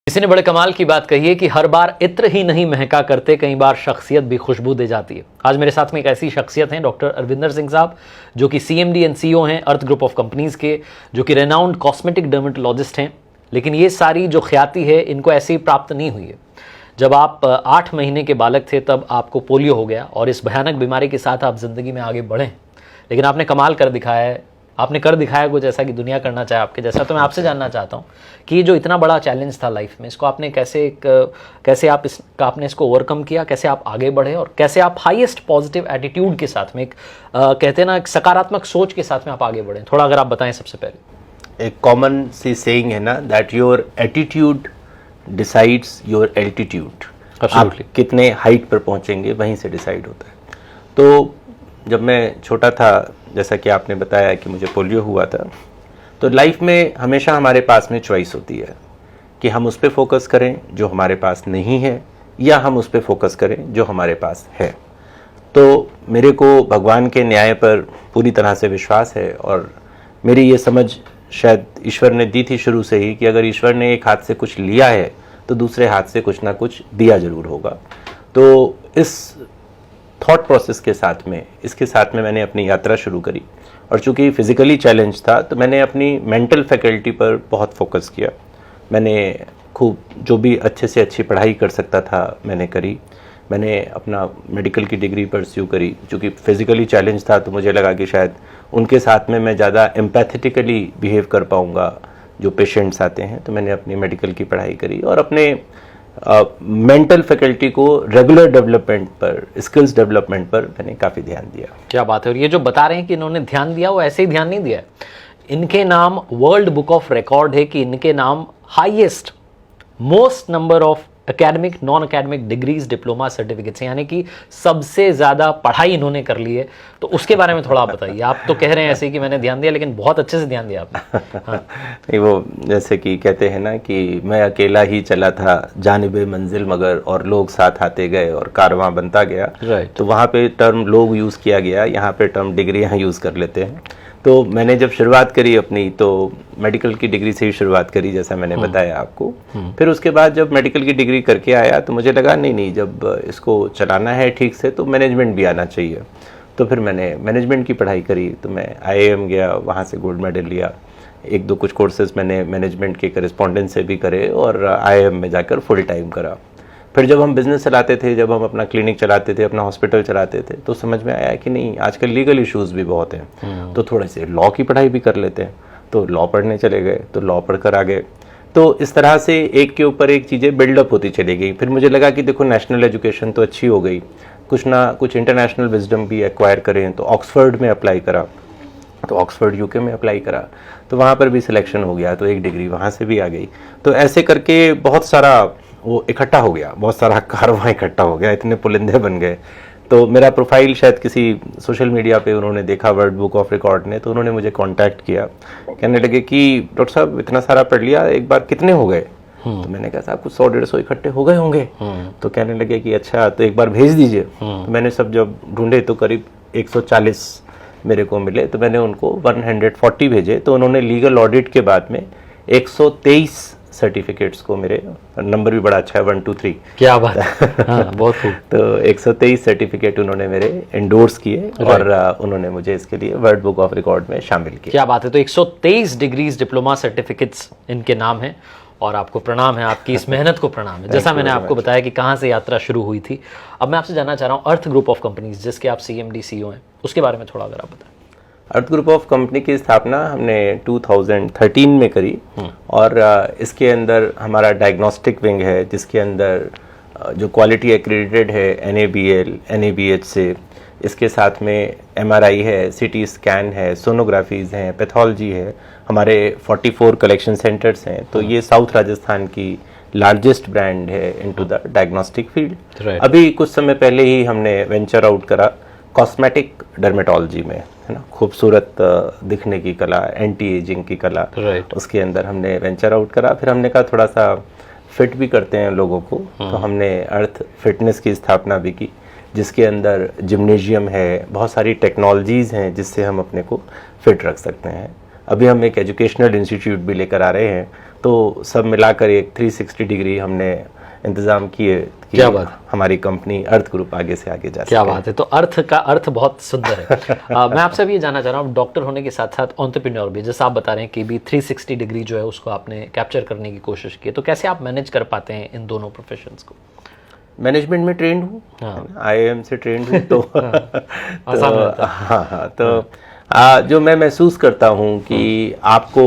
किसी ने बड़े कमाल की बात कही है कि हर बार इत्र ही नहीं महका करते, कई बार शख्सियत भी खुशबू दे जाती है। आज मेरे साथ में एक ऐसी शख्सियत हैं डॉक्टर अरविंदर सिंह साहब, जो कि CMD एंड CEO हैं अर्थ ग्रुप ऑफ कंपनीज के, जो कि रेनाउंड कॉस्मेटिक डर्मेटोलॉजिस्ट हैं। लेकिन ये सारी जो ख्याति है इनको ऐसे ही प्राप्त नहीं हुई है। जब आप 8 महीने के बालक थे तब आपको पोलियो हो गया और इस भयानक बीमारी के साथ आप ज़िंदगी में आगे बढ़े। लेकिन आपने कमाल कर दिखाया है, आपने कर दिखाया कुछ ऐसा कि दुनिया करना चाहे आपके जैसा। तो मैं आपसे जानना चाहता हूँ कि ये जो इतना बड़ा चैलेंज था लाइफ में, इसको आपने कैसे आपने इसको ओवरकम किया, कैसे आप आगे बढ़े और कैसे आप हाईएस्ट पॉजिटिव एटीट्यूड के साथ में कहते हैं ना, एक सकारात्मक सोच के साथ में आप आगे बढ़े। थोड़ा अगर आप बताएं सबसे पहले। एक कॉमन सी सेइंग है ना, that your attitude decides your altitude. आप कितने हाइट पर पहुंचेंगे वहीं से डिसाइड होता है। तो जब मैं छोटा था, जैसा कि आपने बताया कि मुझे पोलियो हुआ था, तो लाइफ में हमेशा हमारे पास में चॉइस होती है कि हम उस पर फोकस करें जो हमारे पास नहीं है, या हम उस पर फोकस करें जो हमारे पास है। तो मेरे को भगवान के न्याय पर पूरी तरह से विश्वास है, और मेरी ये समझ शायद ईश्वर ने दी थी शुरू से ही कि अगर ईश्वर ने एक हाथ से कुछ लिया है तो दूसरे हाथ से कुछ ना कुछ दिया जरूर होगा। तो इस थॉट प्रोसेस के साथ में, इसके साथ में मैंने अपनी यात्रा शुरू करी। और चूंकि फिजिकली चैलेंज था तो मैंने अपनी मेंटल फैकल्टी पर बहुत फोकस किया। मैंने खूब जो भी अच्छे से अच्छी पढ़ाई कर सकता था मैंने करी। मैंने अपना मेडिकल की डिग्री परस्यू करी। चूँकि फिजिकली चैलेंज था तो मुझे लगा कि शायद उनके साथ में मैं ज़्यादा एम्पैथेटिकली बिहेव कर पाऊँगा जो पेशेंट्स आते हैं। तो मैंने अपनी मेडिकल की पढ़ाई करी और अपने मेंटल फैकल्टी को रेगुलर डेवलपमेंट पर, स्किल्स डेवलपमेंट पर मैंने काफ़ी ध्यान दिया। क्या बात है। और ये जो बता रहे हैं कि इन्होंने ध्यान दिया, वो ऐसे ही ध्यान नहीं दिया है। इनके नाम वर्ल्ड बुक ऑफ रिकॉर्ड है कि इनके नाम highest most number of academic, non academic degrees, diploma certificates, यानी कि सबसे ज़्यादा पढ़ाई इन्होंने कर ली है। तो उसके बारे में थोड़ा आप बताइए। आप तो कह रहे हैं ऐसे ही कि मैंने ध्यान दिया, लेकिन बहुत अच्छे से ध्यान दिया आपने। हाँ। नहीं, वो जैसे कि कहते हैं ना कि मैं अकेला ही चला था जानिबे मंजिल मगर, और लोग साथ आते गए और कारवां बनता गया। तो वहाँ पे टर्म लोग यूज़ किया गया, यहाँ पे टर्म डिग्रियाँ यूज़ कर लेते हैं। तो मैंने जब शुरुआत करी अपनी, तो मेडिकल की डिग्री से ही शुरुआत करी, जैसा मैंने बताया आपको। फिर उसके बाद जब मेडिकल की डिग्री करके आया तो मुझे लगा नहीं, जब इसको चलाना है ठीक से तो मैनेजमेंट भी आना चाहिए। तो फिर मैंने मैनेजमेंट की पढ़ाई करी। तो मैं IIM गया, वहाँ से गोल्ड मेडल लिया। एक दो कुछ कोर्सेज मैंने मैनेजमेंट के करेस्पॉन्डेंस से भी करे और IIM में जाकर फुल टाइम करा। फिर जब हम बिज़नेस चलाते थे, जब हम अपना क्लिनिक चलाते थे, अपना हॉस्पिटल चलाते थे, तो समझ में आया कि नहीं, आजकल लीगल इश्यूज़ भी बहुत हैं, तो थोड़े से लॉ की पढ़ाई भी कर लेते हैं। तो लॉ पढ़ने चले गए, तो लॉ पढ़ कर आ गए। तो इस तरह से एक के ऊपर एक चीज़ें बिल्डअप होती चली गई। फिर मुझे लगा कि देखो, नेशनल एजुकेशन तो अच्छी हो गई, कुछ ना कुछ इंटरनेशनल विजडम भी एक्वायर करें। तो ऑक्सफर्ड में अप्लाई करा, तो ऑक्सफर्ड UK में अप्लाई करा, तो वहाँ पर भी सिलेक्शन हो गया, तो एक डिग्री वहाँ से भी आ गई। तो ऐसे करके बहुत सारा वो इकट्ठा हो गया, बहुत सारा कारवां इकट्ठा हो गया, इतने पुलिंदे बन गए। तो मेरा प्रोफाइल शायद किसी सोशल मीडिया पे उन्होंने देखा, वर्ल्ड बुक ऑफ रिकॉर्ड ने, तो उन्होंने मुझे कांटेक्ट किया। कहने लगे कि डॉक्टर साहब इतना सारा पढ़ लिया, एक बार कितने हो गए? तो मैंने कहा साहब कुछ 100-150 इकट्ठे हो गए होंगे। तो कहने लगे कि अच्छा, तो एक बार भेज दीजिए। तो मैंने सब जब ढूंढे तो करीब 140 मेरे को मिले। तो मैंने उनको 140 भेजे। तो उन्होंने लीगल ऑडिट के बाद में 123 सर्टिफिकेट्स को, मेरे नंबर भी बड़ा अच्छा है 1 2 3। क्या बात है। हाँ, बहुत खूब। तो 123 सर्टिफिकेट उन्होंने मेरे एंडोर्स किए और उन्होंने मुझे इसके लिए वर्ल्ड बुक ऑफ रिकॉर्ड में शामिल किया। क्या बात है। तो 123 डिग्रीज, डिप्लोमा सर्टिफिकेट्स इनके नाम हैं, और आपको प्रणाम है, आपकी इस मेहनत को प्रणाम है। जैसा मैंने आपको बताया कि कहाँ से यात्रा शुरू हुई थी। अब मैं आपसे जानना चाह रहा हूँ, अर्थ ग्रुप ऑफ कंपनीज जिसके आप CMD CEO हैं, उसके बारे में थोड़ा अगर आप बताएं। अर्थ ग्रुप ऑफ कंपनी की स्थापना हमने 2013 में करी, और इसके अंदर हमारा डायग्नोस्टिक विंग है, जिसके अंदर जो क्वालिटी एक्रेडिटेड है NABL, NABH से, इसके साथ में MRI है, CT स्कैन है, सोनोग्राफीज़ हैं, पैथोलॉजी है। हमारे 44 कलेक्शन सेंटर्स हैं। तो ये साउथ राजस्थान की लार्जेस्ट ब्रांड है इनटू द डायग्नोस्टिक फील्ड। अभी कुछ समय पहले ही हमने वेंचर आउट करा कॉस्मेटिक डर्मेटोलॉजी में, है ना, खूबसूरत दिखने की कला, एंटी एजिंग की कला, उसके अंदर हमने वेंचर आउट करा। फिर हमने कहा थोड़ा सा फिट भी करते हैं लोगों को, तो हमने अर्थ फिटनेस की स्थापना भी की, जिसके अंदर जिम्नेशियम है, बहुत सारी टेक्नोलॉजीज़ हैं जिससे हम अपने को फिट रख सकते हैं। अभी हम एक एजुकेशनल इंस्टीट्यूट भी लेकर आ रहे हैं, तो सब मिलाकर एक 360 डिग्री हमने इंतजाम किए कि क्या बात, हमारी कंपनी अर्थ ग्रुप आगे से आगे जा सके। क्या बात है। तो अर्थ का अर्थ बहुत सुंदर है। मैं आपसे भी ये जानना चाह रहा हूँ, डॉक्टर होने के साथ साथ एंटरप्रेन्योर भी, जैसे आप बता रहे हैं कि भी 360 डिग्री जो है उसको आपने कैप्चर करने की कोशिश की, तो कैसे आप मैनेज कर पाते हैं इन दोनों प्रोफेशंस को? मैनेजमेंट में ट्रेंड हूँ, IIM से ट्रेंड हूँ, तो हाँ, जो मैं महसूस करता हूँ कि आपको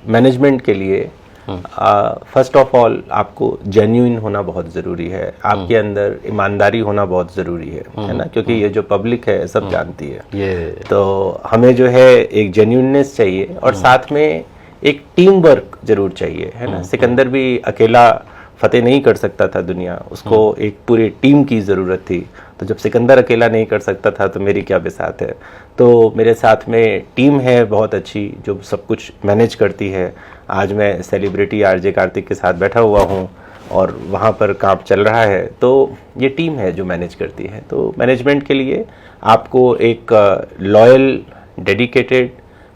मैनेजमेंट के लिए फर्स्ट ऑफ ऑल आपको जेन्युइन होना बहुत ज़रूरी है, आपके अंदर ईमानदारी होना बहुत ज़रूरी है ना, क्योंकि ये जो पब्लिक है सब जानती है। तो हमें जो है एक जेन्युइननेस चाहिए और साथ में एक टीम वर्क जरूर चाहिए, है ना। सिकंदर भी अकेला फतेह नहीं कर सकता था दुनिया, उसको एक पूरी टीम की ज़रूरत थी। तो जब सिकंदर अकेला नहीं कर सकता था तो मेरी क्या बिसात है। तो मेरे साथ में टीम है बहुत अच्छी जो सब कुछ मैनेज करती है। आज मैं सेलिब्रिटी आरजे कार्तिक के साथ बैठा हुआ हूँ और वहाँ पर काम चल रहा है, तो ये टीम है जो मैनेज करती है। तो मैनेजमेंट के लिए आपको एक लॉयल डेडिकेटेड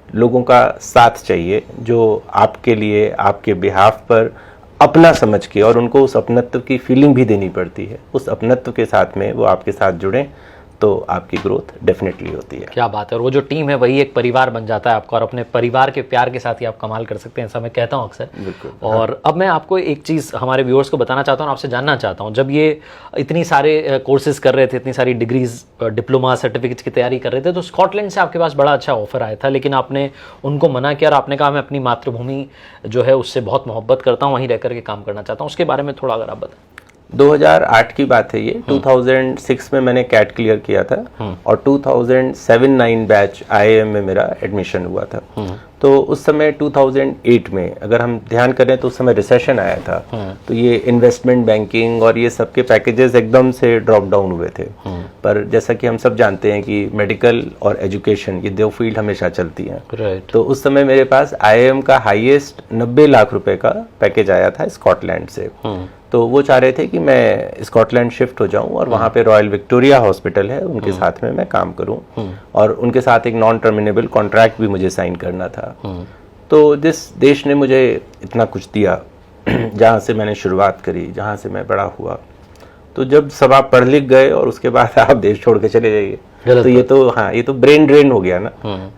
लोगों का साथ चाहिए जो आपके लिए आपके बिहाफ पर अपना समझ के, और उनको उस अपनत्व की फीलिंग भी देनी पड़ती है। उस अपनत्व के साथ में वो आपके साथ जुड़ें तो आपकी ग्रोथ डेफिनेटली होती है। क्या बात है। और वो जो टीम है वही एक परिवार बन जाता है आपका, और अपने परिवार के प्यार के साथ ही आप कमाल कर सकते हैं, ऐसा मैं कहता हूँ अक्सर। बिल्कुल। और अब मैं आपको एक चीज़ हमारे व्यूअर्स को बताना चाहता हूँ, आपसे जानना चाहता हूँ, जब ये इतनी सारे कोर्सेज कर रहे थे, इतनी सारी डिग्रीज डिप्लोमा सर्टिफिकेट्स की तैयारी कर रहे थे, तो स्कॉटलैंड से आपके पास बड़ा अच्छा ऑफर आया था, लेकिन आपने उनको मना किया और आपने कहा मैं अपनी मातृभूमि जो है उससे बहुत मोहब्बत करता हूँ, वहीं रह करके काम करना चाहता हूँ। उसके बारे में थोड़ा अगर आप बताएं। 2008 की बात है ये। 2006 में मैंने कैट क्लियर किया था और 2007-9 बैच IIM में मेरा एडमिशन हुआ था। तो उस समय 2008 में अगर हम ध्यान करें तो उस समय रिसेशन आया था, तो ये इन्वेस्टमेंट बैंकिंग और ये सब के पैकेजेस एकदम से ड्रॉप डाउन हुए थे। पर जैसा कि हम सब जानते हैं कि मेडिकल और एजुकेशन ये दो फील्ड हमेशा चलती हैं। तो उस समय मेरे पास IIM का हाईएस्ट 90 लाख रुपए का पैकेज आया था स्कॉटलैंड से। तो वो चाह रहे थे कि मैं स्कॉटलैंड शिफ्ट हो जाऊं और वहाँ पे रॉयल विक्टोरिया हॉस्पिटल है उनके साथ में मैं काम करूं, और उनके साथ एक नॉन टर्मिनेबल कॉन्ट्रैक्ट भी मुझे साइन करना था। तो जिस देश ने मुझे इतना कुछ दिया, जहाँ से मैंने शुरुआत करी, जहाँ से मैं बड़ा हुआ, तो जब सब आप पढ़ लिख गए और उसके बाद आप देश छोड़ के चले जाइए, तो ये तो हाँ, ये तो ब्रेन ड्रेन हो गया ना।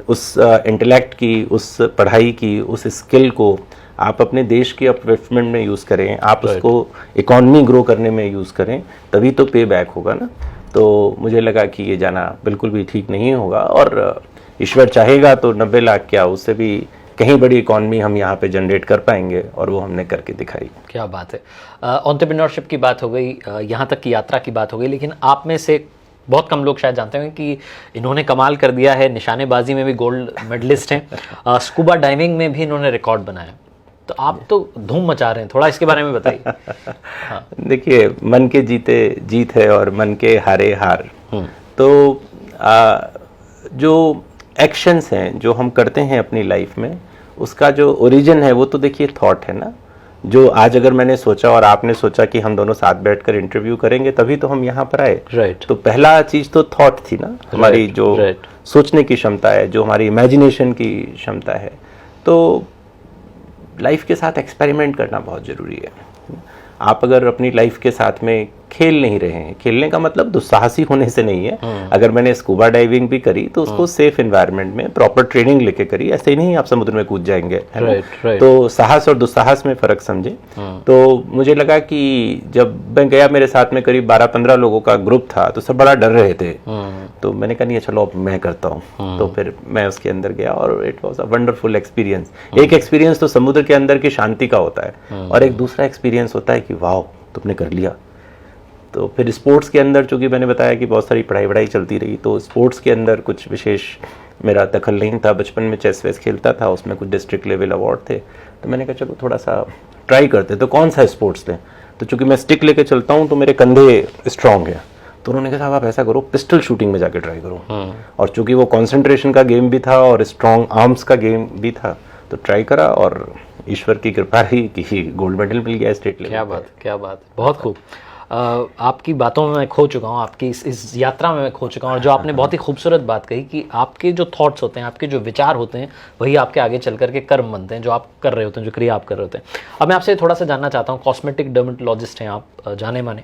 उस इंटेलेक्ट की, उस पढ़ाई की, उस स्किल को आप अपने देश के अपलिफ्टमेंट में यूज़ करें, आप उसको इकोनॉमी ग्रो करने में यूज़ करें, तभी तो पे बैक होगा ना। तो मुझे लगा कि ये जाना बिल्कुल भी ठीक नहीं होगा, और ईश्वर चाहेगा तो 90 लाख क्या, उससे भी कहीं बड़ी इकोनॉमी हम यहाँ पे जनरेट कर पाएंगे, और वो हमने करके दिखाई। क्या बात है। एंटरप्रेन्योरशिप की बात हो गई, यहाँ तक की यात्रा की बात हो गई, लेकिन आप में से बहुत कम लोग शायद जानते हैं कि इन्होंने कमाल कर दिया है। निशानेबाजी में भी गोल्ड मेडलिस्ट हैं, स्कूबा डाइविंग में भी इन्होंने रिकॉर्ड बनाया। तो आप तो धूम मचा रहे हैं, थोड़ा इसके बारे में बताइए। हाँ। देखिए, मन के जीते जीत है और मन के हारे हार। तो जो एक्शंस हैं जो हम करते हैं अपनी लाइफ में, उसका जो ओरिजिन है वो तो देखिए थॉट है ना। जो आज अगर मैंने सोचा और आपने सोचा कि हम दोनों साथ बैठकर इंटरव्यू करेंगे, तभी तो हम यहाँ पर आए। राइट। तो पहला चीज तो थॉट थी ना, हमारी जो सोचने की क्षमता है, जो हमारी इमेजिनेशन की क्षमता है। तो लाइफ के साथ एक्सपेरिमेंट करना बहुत ज़रूरी है। आप अगर अपनी लाइफ के साथ में खेल नहीं रहे हैं, खेलने का मतलब दुस्साहसी होने से नहीं है। अगर मैंने स्कूबा डाइविंग भी करी तो उसको सेफ एनवायरनमेंट में प्रॉपर ट्रेनिंग लेके करी, ऐसे ही नहीं आप समुद्र में कूद जाएंगे, है ना। तो साहस और दुस्साहस में फर्क समझे। तो मुझे लगा कि जब मैं गया, मेरे साथ में करीब 12-15 लोगों का ग्रुप था, तो सब बड़ा डर रहे थे। तो मैंने कहा नहीं, चलो अब मैं करता हूँ। तो फिर मैं उसके अंदर गया और it was a wonderful experience. एक एक्सपीरियंस तो समुद्र के अंदर की शांति का होता है, और एक दूसरा एक्सपीरियंस होता है कि वाह तुमने कर लिया। तो फिर स्पोर्ट्स के अंदर, चूंकि मैंने बताया कि बहुत सारी पढ़ाई चलती रही, तो स्पोर्ट्स के अंदर कुछ विशेष मेरा दखल नहीं था। बचपन में चेस वेस खेलता था, उसमें कुछ डिस्ट्रिक्ट लेवल अवार्ड थे। तो मैंने कहा चलो थोड़ा सा ट्राई करते, तो कौन सा स्पोर्ट्स लें। तो चूंकि मैं स्टिक लेके चलता हूँ तो मेरे कंधे स्ट्रांग हैं, तो उन्होंने कहा आप ऐसा करो, पिस्टल शूटिंग में जाके ट्राई करो। और चूंकि वो कॉन्सेंट्रेशन का गेम भी था और स्ट्रांग आर्म्स का गेम भी था, तो ट्राई करा और ईश्वर की कृपा रही कि गोल्ड मेडल मिल गया स्टेट लेवल। क्या बात, क्या बात, बहुत खूब। आपकी बातों में मैं खो चुका हूँ, आपकी इस यात्रा में मैं खो चुका हूँ। और जो आपने बहुत ही खूबसूरत बात कही कि आपके जो थॉट्स होते हैं, आपके जो विचार होते हैं, वही आपके आगे चल करके कर्म बनते हैं, जो आप कर रहे होते हैं, जो क्रिया आप कर रहे होते हैं। अब मैं आपसे थोड़ा सा जानना चाहता हूँ, कॉस्मेटिक डर्मेटोलॉजिस्ट हैं आप, जाने माने,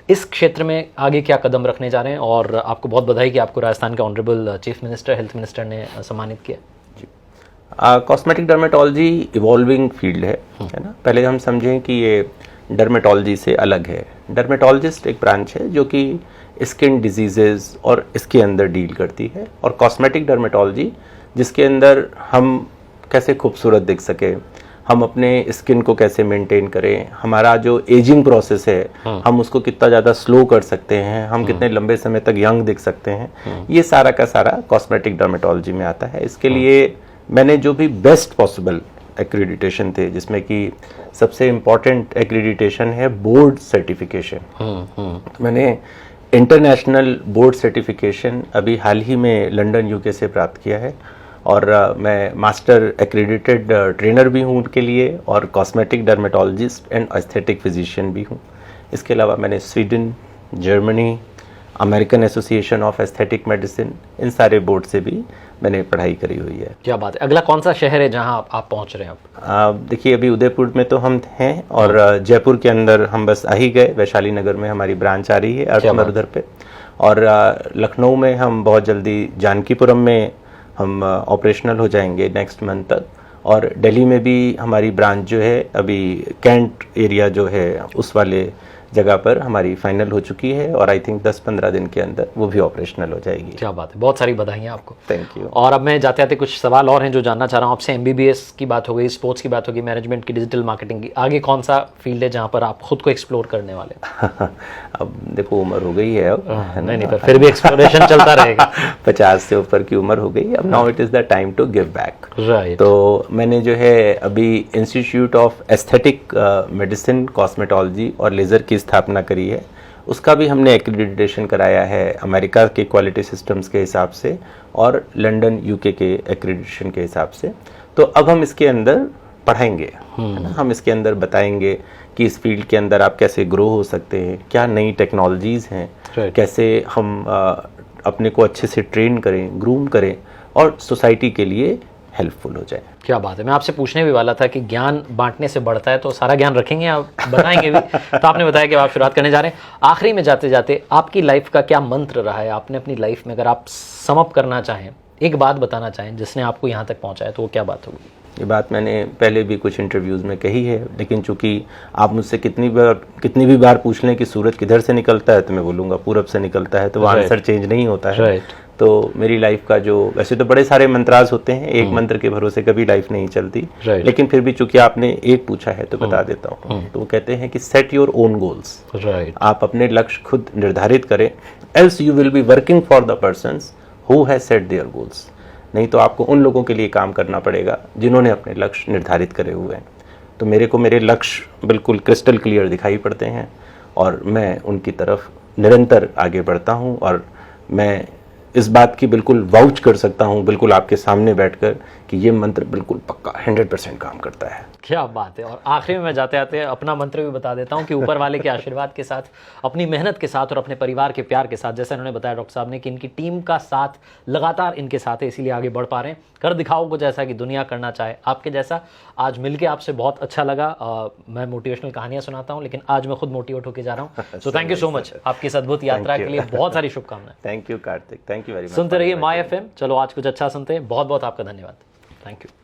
इस क्षेत्र में आगे क्या कदम रखने जा रहे हैं? और आपको बहुत बधाई कि आपको राजस्थान के honourable chief minister, health minister ने सम्मानित किया। कॉस्मेटिक डर्मेटोलॉजी इवॉल्विंग फील्ड है ना। पहले हम समझें कि ये डर्मेटोलॉजी से अलग है। डर्मेटोलॉजिस्ट एक ब्रांच है जो कि स्किन डिजीजेज और इसके अंदर डील करती है, और कॉस्मेटिक डर्मेटोलॉजी जिसके अंदर हम कैसे खूबसूरत दिख सके, हम अपने स्किन को कैसे मेंटेन करें, हमारा जो एजिंग प्रोसेस है हम उसको कितना ज़्यादा स्लो कर सकते हैं, हम कितने लंबे समय तक यंग दिख सकते हैं, ये सारा का सारा कॉस्मेटिक डर्मेटोलॉजी में आता है। इसके लिए मैंने जो भी बेस्ट पॉसिबल एक्रीडिटेशन थे, जिसमें कि सबसे इम्पॉर्टेंट एक्रीडिटेशन है बोर्ड सर्टिफिकेशन। मैंने इंटरनेशनल बोर्ड सर्टिफिकेशन अभी हाल ही में लंदन यूके से प्राप्त किया है, और मैं मास्टर एक्रीडिटेड ट्रेनर भी हूँ उनके लिए, और cosmetic dermatologist and aesthetic physician भी हूँ। इसके अलावा मैंने Sweden, Germany, American association of aesthetic medicine, इन सारे बोर्ड से भी मैंने पढ़ाई करी हुई है। क्या बात है। अगला कौन सा शहर है जहां आप पहुंच रहे हैं? देखिए, अभी उदयपुर में तो हम हैं, और जयपुर के अंदर हम बस आ ही गए। वैशाली नगर में हमारी ब्रांच आ रही है अर्थमरुधर पे, और लखनऊ में हम बहुत जल्दी, जानकीपुरम में हम ऑपरेशनल हो जाएंगे नेक्स्ट मंथ तक, और दिल्ली में भी हमारी ब्रांच जो है अभी कैंट एरिया जो है उस वाले जगह पर हमारी फाइनल हो चुकी है, और आई थिंक 10-15 दिन के अंदर वो भी ऑपरेशनल हो जाएगी। क्या बात है, बहुत सारी बधाइयाँ आपको। Thank you. और अब मैं जाते जाते कुछ सवाल और हैं जो जानना चाह रहा हूँ आपसे। MBBS की बात हो गई, स्पोर्ट्स की बात होगी, मैनेजमेंट की, डिजिटल मार्केटिंग की, आगे कौन सा फील्ड है जहाँ पर आप खुद को एक्सप्लोर करने वाले हैं? अब देखो, उम्र हो गई है अब, नहीं, पर फिर भी एक्सप्लोरेशन चलता रहेगा। 50 से ऊपर की उम्र हो गई अब। Now it is the time to give back. Right. तो मैंने जो है अभी institute of aesthetic medicine, cosmetology और लेज़र की स्थापना करी है। उसका भी हमने एक्रीडिटेशन कराया है अमेरिका के क्वालिटी सिस्टम्स के हिसाब से और लंदन यूके के एक्रीडिटेशन के हिसाब से। तो अब हम इसके अंदर पढ़ाएंगे, है ना। हम इसके अंदर बताएंगे कि इस फील्ड के अंदर आप कैसे ग्रो हो सकते हैं, क्या नई टेक्नोलॉजीज़ हैं, कैसे हम अपने को अच्छे से ट्रेन करें, ग्रूम करें, और सोसाइटी के लिए हेल्पफुल हो जाए। क्या बात है। मैं आपसे पूछने भी वाला था कि ज्ञान बांटने से बढ़ता है, तो सारा ज्ञान रखेंगे, आप बताएंगे भी। तो आपने बताया कि आप शुरुआत करने जा रहे हैं। आखिरी में जाते जाते आपकी लाइफ का क्या मंत्र रहा है? आपने अपनी लाइफ में, अगर आप सम अप करना चाहें, एक बात बताना चाहें जिसने आपको यहाँ तक पहुँचाया, तो वो क्या बात होगी? ये बात मैंने पहले भी कुछ इंटरव्यूज़ में कही है, लेकिन चूंकि आप मुझसे कितनी भी बार पूछ लें कि सूरज किधर से निकलता है, तो मैं बोलूँगा पूरब से निकलता है, तो वो आंसर चेंज नहीं होता है। तो मेरी लाइफ का जो, वैसे तो बड़े सारे मंत्राज होते हैं, एक मंत्र के भरोसे कभी लाइफ नहीं चलती, लेकिन फिर भी चूंकि आपने एक पूछा है तो बता देता हूँ। तो वो कहते हैं कि सेट योर ओन गोल्स। आप अपने लक्ष्य खुद निर्धारित करें, else you will be working for the persons who has set their goals. नहीं तो आपको उन लोगों के लिए काम करना पड़ेगा जिन्होंने अपने लक्ष्य निर्धारित करे हुए हैं। तो मेरे को मेरे लक्ष्य बिल्कुल क्रिस्टल क्लियर दिखाई पड़ते हैं, और मैं उनकी तरफ निरंतर आगे बढ़ता हूँ, और मैं इस बात की बिल्कुल वाउच कर सकता हूँ, बिल्कुल आपके सामने बैठकर, कि ये मंत्र बिल्कुल पक्का 100% काम करता है। क्या बात है। और आखिरी में मैं जाते जाते अपना मंत्र भी बता देता हूँ कि ऊपर वाले के आशीर्वाद के साथ, अपनी मेहनत के साथ और अपने परिवार के प्यार के साथ, जैसे उन्होंने बताया डॉक्टर साहब ने कि इनकी टीम का साथ लगातार इनके साथ है, इसीलिए आगे बढ़ पा रहे हैं। कर दिखाओ को जैसा कि दुनिया करना चाहे आपके जैसा। आज मिलके आपसे बहुत अच्छा लगा। मैं मोटिवेशनल कहानियां सुनाता हूँ, लेकिन आज मैं खुद मोटिवेट होकर जा रहा हूँ। तो थैंक यू सो मच आपकी इस अद्भुत यात्रा के लिए। बहुत सारी शुभकामनाएं। Thank you Kartik, thank you very much. सुनते रहिए माय FM। चलो आज कुछ अच्छा सुनते हैं। बहुत बहुत आपका धन्यवाद। Thank you.